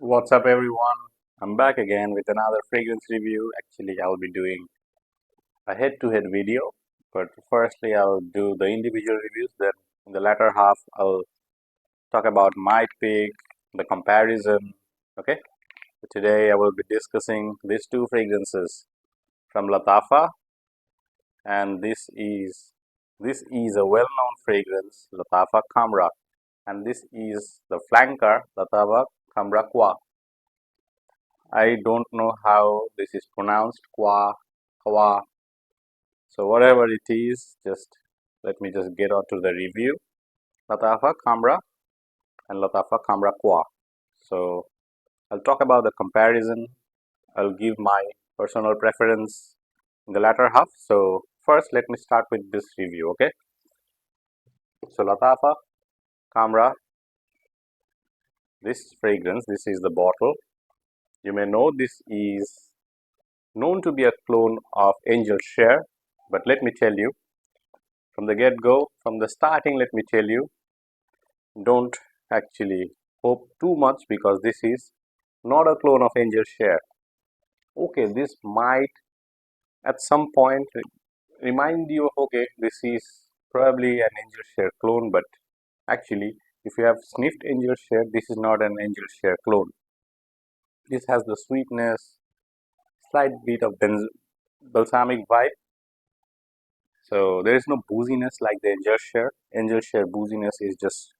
What's up, everyone? I'm back again with another fragrance review. Actually, I'll be doing a head-to-head video, but firstly, I'll do the individual reviews. Then, in the latter half, I'll talk about my pick, the comparison. Okay, so today I will be discussing these two fragrances from Lattafa, and this is a well-known fragrance, Lattafa Khamrah, and this is the flanker, Lattafa Khamrah Qahwa. I don't know how this is pronounced, Qahwa. So whatever it is, just let me just get on to the review. Lattafa Khamrah and Lattafa Khamrah Qahwa. So I'll talk about the comparison. I'll give my personal preference in the latter half. So first, let me start with this review. Okay. So Lattafa Khamrah, this fragrance, this is the bottle. You may know this is known to be a clone of Angel Share, but let me tell you, from the get-go, from the starting, let me tell you, don't actually hope too much because this is not a clone of Angel Share. Okay, this might at some point remind you of, okay, this is probably an Angel Share clone, but actually, if you have sniffed Angel Share, this is not an Angel Share clone. This has the sweetness, slight bit of balsamic vibe. So there is no booziness like the Angel Share. Angel Share booziness is just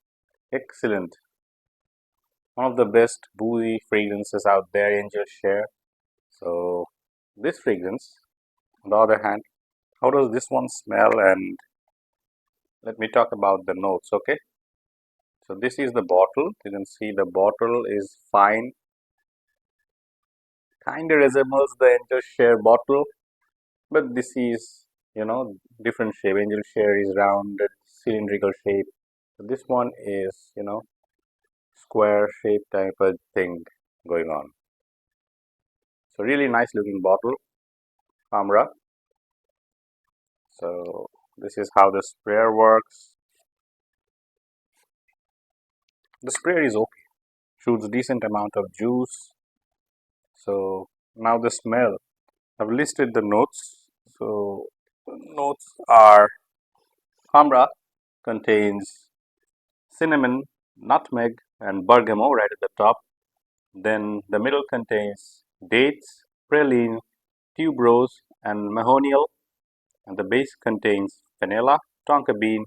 excellent. One of the best boozy fragrances out there, Angel Share. So this fragrance, on the other hand, how does this one smell? And let me talk about the notes. Okay, so this is the bottle. You can see the bottle is fine, kind of resembles the Angel Share bottle, but this is, different shape. Angel Share is rounded, cylindrical shape. So this one is, square shape type of thing going on. So really nice looking bottle, Khamrah. So this is how the sprayer works. The sprayer is okay, shoots decent amount of juice. So now the smell. I've listed the notes. So the notes are Khamrah contains cinnamon, nutmeg, and bergamot right at the top. Then the middle contains dates, praline, tuberose, and mahonial. And the base contains vanilla, tonka bean,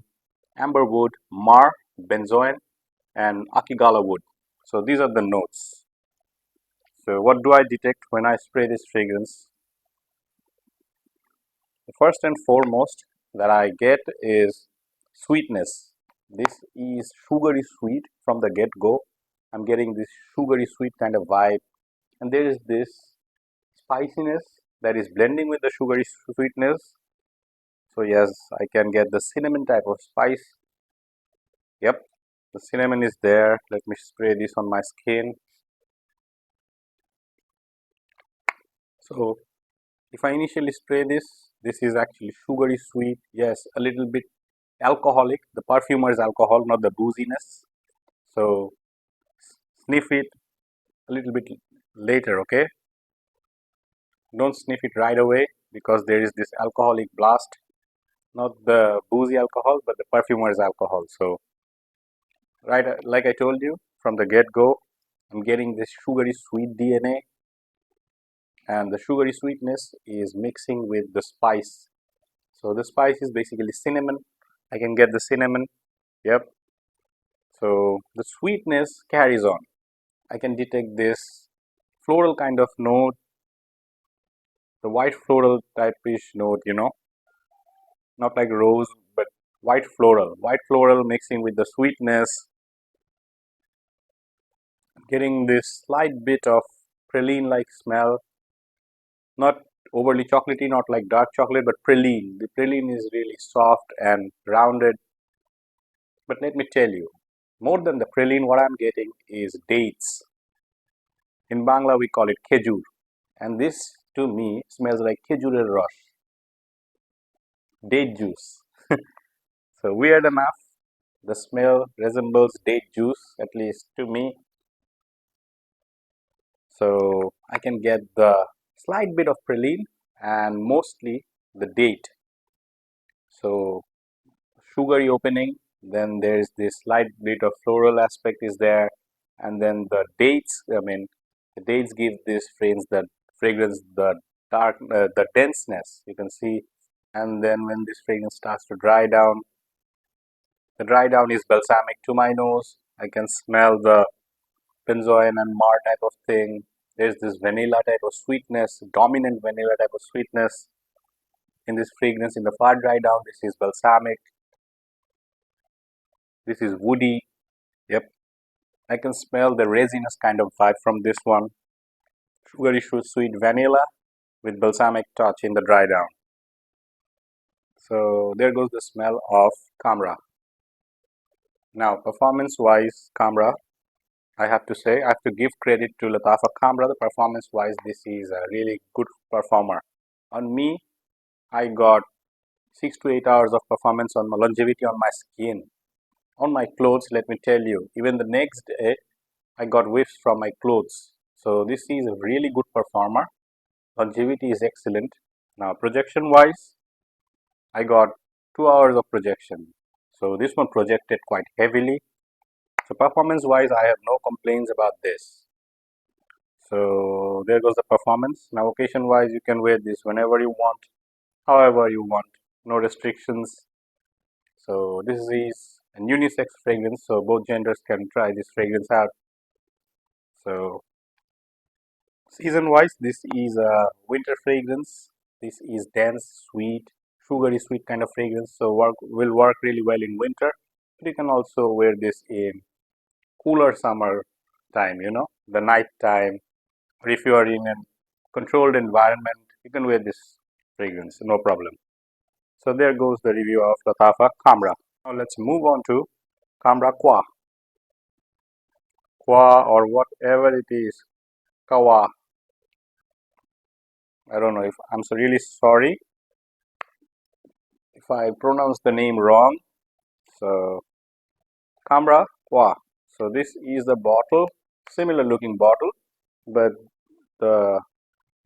amberwood, mar, benzoin, and akigala wood. So these are the notes. So what do I detect when I spray this fragrance? The first and foremost that I get is sweetness. This is sugary sweet from the get-go. I'm getting this sugary sweet kind of vibe, and there is this spiciness that is blending with the sugary sweetness. So yes, I can get the cinnamon type of spice. Yep, the cinnamon is there. Let me spray this on my skin. So if I initially spray this, this is actually sugary sweet. Yes, a little bit alcoholic. The perfumer's alcohol, not the booziness. So sniff it a little bit later, okay? Don't sniff it right away because there is this alcoholic blast, not the boozy alcohol, but the perfumer's alcohol. So right, like I told you from the get-go, I'm getting this sugary sweet DNA, and the sugary sweetness is mixing with the spice. So the spice is basically cinnamon. I can get the cinnamon. Yep. So the sweetness carries on. I can detect this floral kind of note, the white floral type-ish note, not like rose, but white floral. White floral mixing with the sweetness, getting this slight bit of praline-like smell. Not overly chocolatey, not like dark chocolate, but praline. The praline is really soft and rounded. But let me tell you, more than the praline, what I'm getting is dates. In Bangla, we call it khejur. And this, to me, smells like khejurer rush, date juice. So weird enough, the smell resembles date juice, at least to me. So I can get the slight bit of praline and mostly the date. So sugary opening, then there's this slight bit of floral aspect is there, and then the dates, the dates give this fragrance the dark, the denseness, you can see. And then when this fragrance starts to dry down, the dry down is balsamic to my nose. I can smell the benzoin and mar type of thing. There's this vanilla type of sweetness, dominant vanilla type of sweetness in this fragrance. In the far dry down, this is balsamic, this is woody. Yep, I can smell the resinous kind of vibe from this one. Sugary sweet vanilla with balsamic touch in the dry down. So there goes the smell of Khamrah. Now, performance-wise, Khamrah, I have to say, I have to give credit to Lattafa Khamrah. The performance-wise, this is a really good performer. On me, I got 6 to 8 hours of performance on my longevity on my skin. On my clothes, let me tell you, even the next day, I got whiffs from my clothes. So this is a really good performer. Longevity is excellent. Now, projection-wise, I got 2 hours of projection. So this one projected quite heavily. So performance-wise, I have no complaints about this. So there goes the performance. Now occasion-wise, you can wear this whenever you want, however you want, no restrictions. So this is an unisex fragrance, so both genders can try this fragrance out. So season-wise, this is a winter fragrance. This is dense, sweet, sugary sweet kind of fragrance, so will work really well in winter. But you can also wear this in cooler summer time, the night time, or if you are in a controlled environment, you can wear this fragrance, no problem. So there goes the review of Lattafa Khamrah. Now let's move on to Khamrah Qahwa or whatever it is, Qahwa. I don't know if I'm so really sorry if I pronounce the name wrong. So Khamrah Qahwa. So this is the bottle, similar looking bottle, but the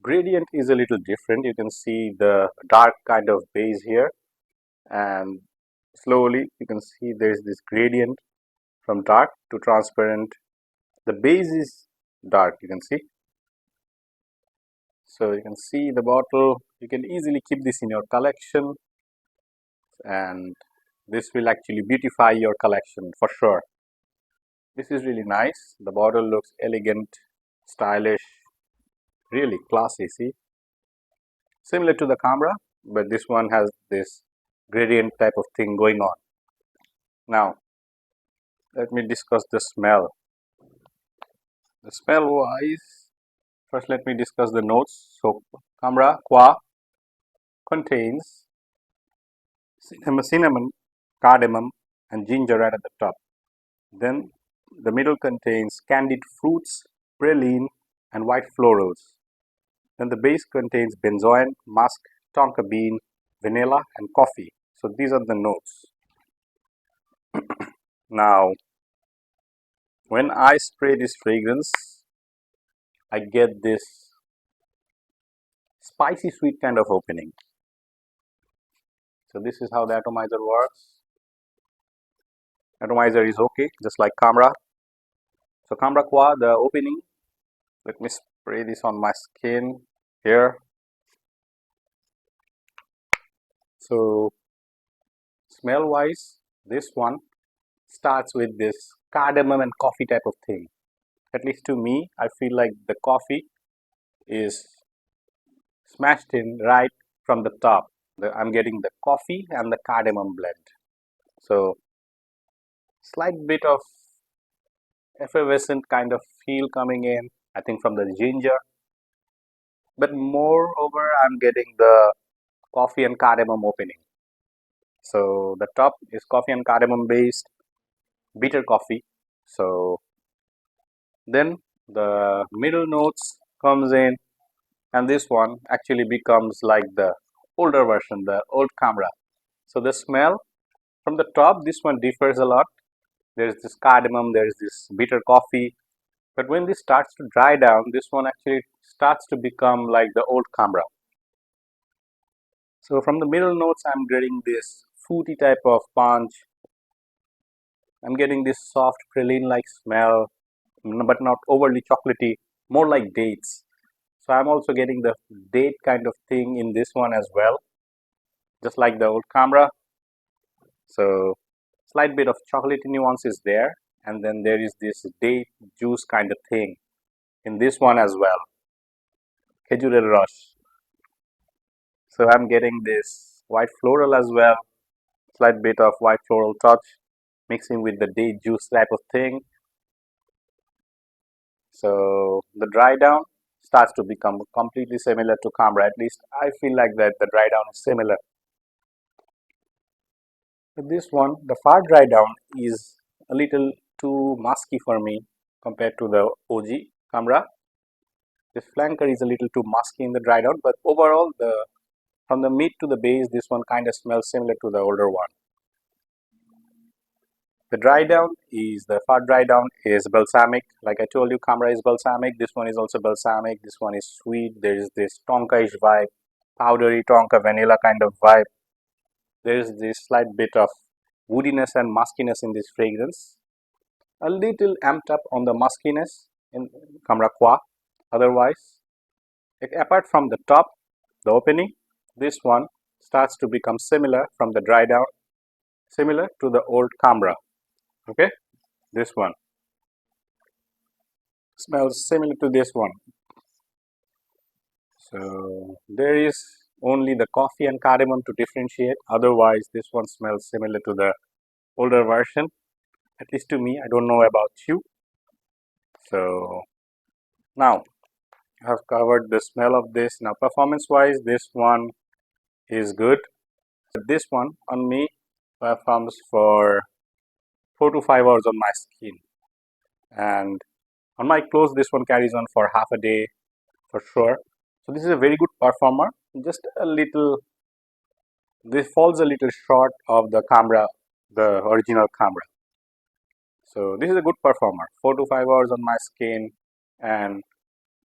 gradient is a little different. You can see the dark kind of base here, and slowly you can see there's this gradient from dark to transparent. The base is dark, you can see. So you can see the bottle. You can easily keep this in your collection, and this will actually beautify your collection for sure. This is really nice. The bottle looks elegant, stylish, really classy. See, similar to the Khamrah, but this one has this gradient type of thing going on. Now let me discuss the smell. The smell wise, first let me discuss the notes. So Khamrah Qahwa contains cinnamon, cardamom, and ginger right at the top. Then the middle contains candied fruits, praline, and white florals. Then the base contains benzoin, musk, tonka bean, vanilla, and coffee. So these are the notes. Now, when I spray this fragrance, I get this spicy sweet kind of opening. So this is how the atomizer works. Atomizer is okay, just like Khamrah. So Khamrah Qahwa, the opening, let me spray this on my skin here. So smell wise, this one starts with this cardamom and coffee type of thing. At least to me, I feel like the coffee is smashed in right from the top. I'm getting the coffee and the cardamom blend. So slight bit of effervescent kind of feel coming in, I think from the ginger. But moreover, I'm getting the coffee and cardamom opening. So the top is coffee and cardamom based, bitter coffee. So then the middle notes comes in, and this one actually becomes like the older version, the old Khamrah. So the smell from the top, this one differs a lot. There's this cardamom, there's this bitter coffee, But when this starts to dry down, this one actually starts to become like the old Khamrah. So from the middle notes, I'm getting this fruity type of punch. I'm getting this soft praline-like smell, but not overly chocolatey, more like dates. So I'm also getting the date kind of thing in this one as well, just like the old Khamrah. So slight bit of chocolatey nuance is there, and then there is this date juice kind of thing in this one as well, Khejurel Rush. So I'm getting this white floral as well, slight bit of white floral touch mixing with the date juice type of thing. So the dry down starts to become completely similar to Khamrah. At least I feel like that the dry down is similar. With this one, the far dry down is a little too musky for me compared to the OG Khamrah. This flanker is a little too musky in the dry down, but overall, from the mid to the base, this one kind of smells similar to the older one. The dry down is the far dry down is balsamic. Like I told you, Khamrah is balsamic. This one is also balsamic. This one is sweet. There is this tonka-ish vibe, powdery tonka vanilla kind of vibe. There is this slight bit of woodiness and muskiness in this fragrance. A little amped up on the muskiness in Khamrah Qahwa. Otherwise, apart from the top, the opening, this one starts to become similar from the dry down, similar to the old Khamrah. Okay, this one smells similar to this one. So there is only the coffee and cardamom to differentiate. Otherwise, this one smells similar to the older version. At least to me, I don't know about you. So now I have covered the smell of this. Now performance-wise, this one is good. This one on me performs for 4 to 5 hours on my skin, and on my clothes, this one carries on for half a day for sure. So this is a very good performer. Just a little, this falls a little short of the Khamrah, the original Khamrah. So this is a good performer. 4 to 5 hours on my skin and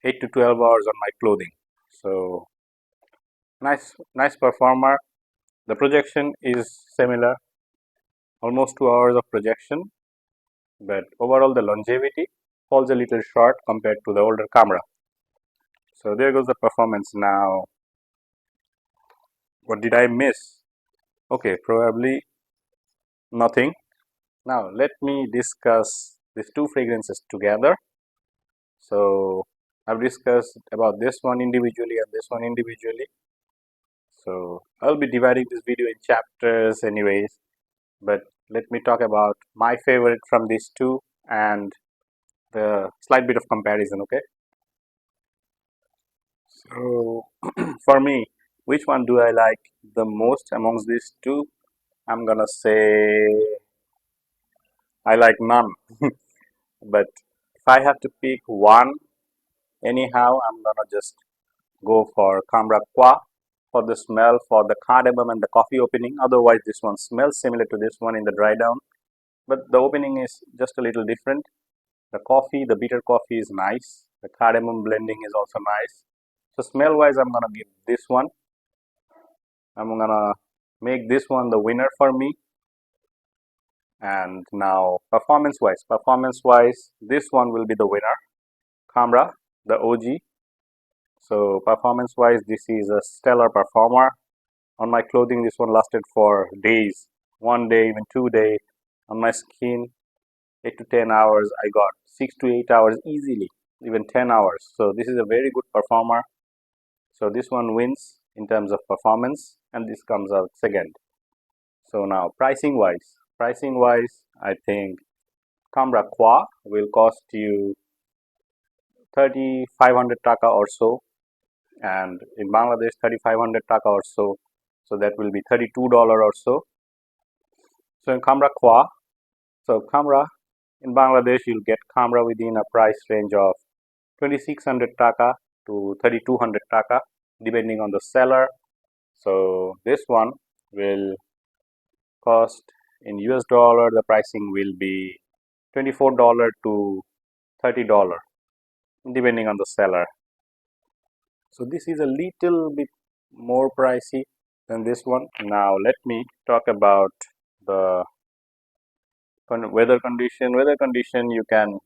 8 to 12 hours on my clothing. So nice performer. The projection is similar, almost 2 hours of projection, but overall the longevity falls a little short compared to the older Khamrah. So there goes the performance. Now, what did I miss? Okay, probably nothing. Now let me discuss these two fragrances together. So I've discussed about this one individually and this one individually. So I'll be dividing this video in chapters anyways, but let me talk about my favorite from these two and the slight bit of comparison, okay? So for me, which one do I like the most amongst these two? I'm gonna say I like none. But if I have to pick one, anyhow, I'm gonna just go for Khamrah Qahwa for the smell, for the cardamom and the coffee opening. Otherwise, this one smells similar to this one in the dry down, but the opening is just a little different. The coffee, the bitter coffee is nice. The cardamom blending is also nice. So smell wise, I'm gonna give this one. I'm gonna make this one the winner for me. And now performance wise, this one will be the winner. Khamrah, the OG. So performance wise, this is a stellar performer. On my clothing, this one lasted for days, 1 day, even 2 days. On my skin, 8 to 10 hours. I got 6 to 8 hours easily, even 10 hours. So this is a very good performer. So this one wins in terms of performance, and this comes out second. So now pricing wise, I think Khamrah Qahwa will cost you 3,500 taka or so, and in Bangladesh 3,500 taka or so. So that will be $32 or so. So in Khamrah Qahwa, so Khamrah in Bangladesh, you'll get Khamrah within a price range of 2,600 taka to 3,200 taka, depending on the seller. So this one will cost in US dollar, the pricing will be $24 to $30 depending on the seller. So this is a little bit more pricey than this one. Now let me talk about the weather condition. Weather condition, you can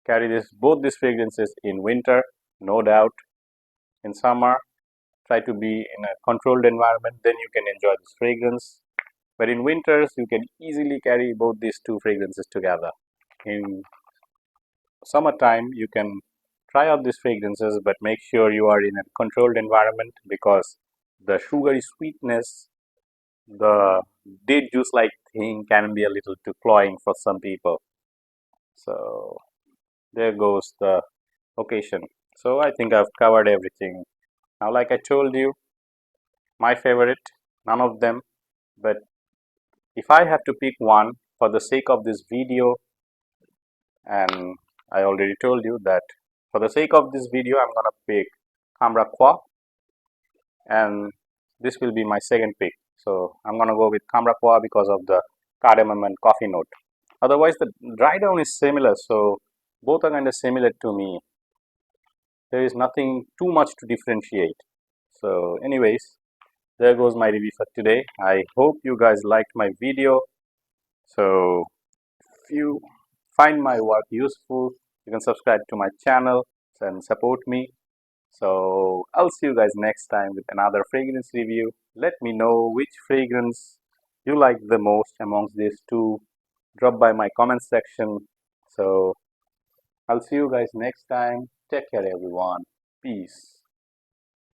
carry both these fragrances in winter, no doubt. In summer, try to be in a controlled environment, then you can enjoy this fragrance. But in winters, you can easily carry both these two fragrances together. In summertime, you can try out these fragrances, but make sure you are in a controlled environment, because the sugary sweetness, the date juice like thing can be a little too cloying for some people. So there goes the occasion. So I think I've covered everything. Now, like I told you, my favorite, none of them, but if I have to pick one for the sake of this video, and I already told you that for the sake of this video, I'm gonna pick Khamrah Qahwa, and this will be my second pick. So I'm gonna go with Khamrah Qahwa because of the cardamom and coffee note. Otherwise, the dry down is similar, so both are kind of similar to me. There is nothing too much to differentiate. So anyways, there goes my review for today. I hope you guys liked my video. So if you find my work useful, you can subscribe to my channel and support me. So I'll see you guys next time with another fragrance review. Let me know which fragrance you like the most amongst these two. Drop by my comment section. So I'll see you guys next time. Take care, everyone. Peace.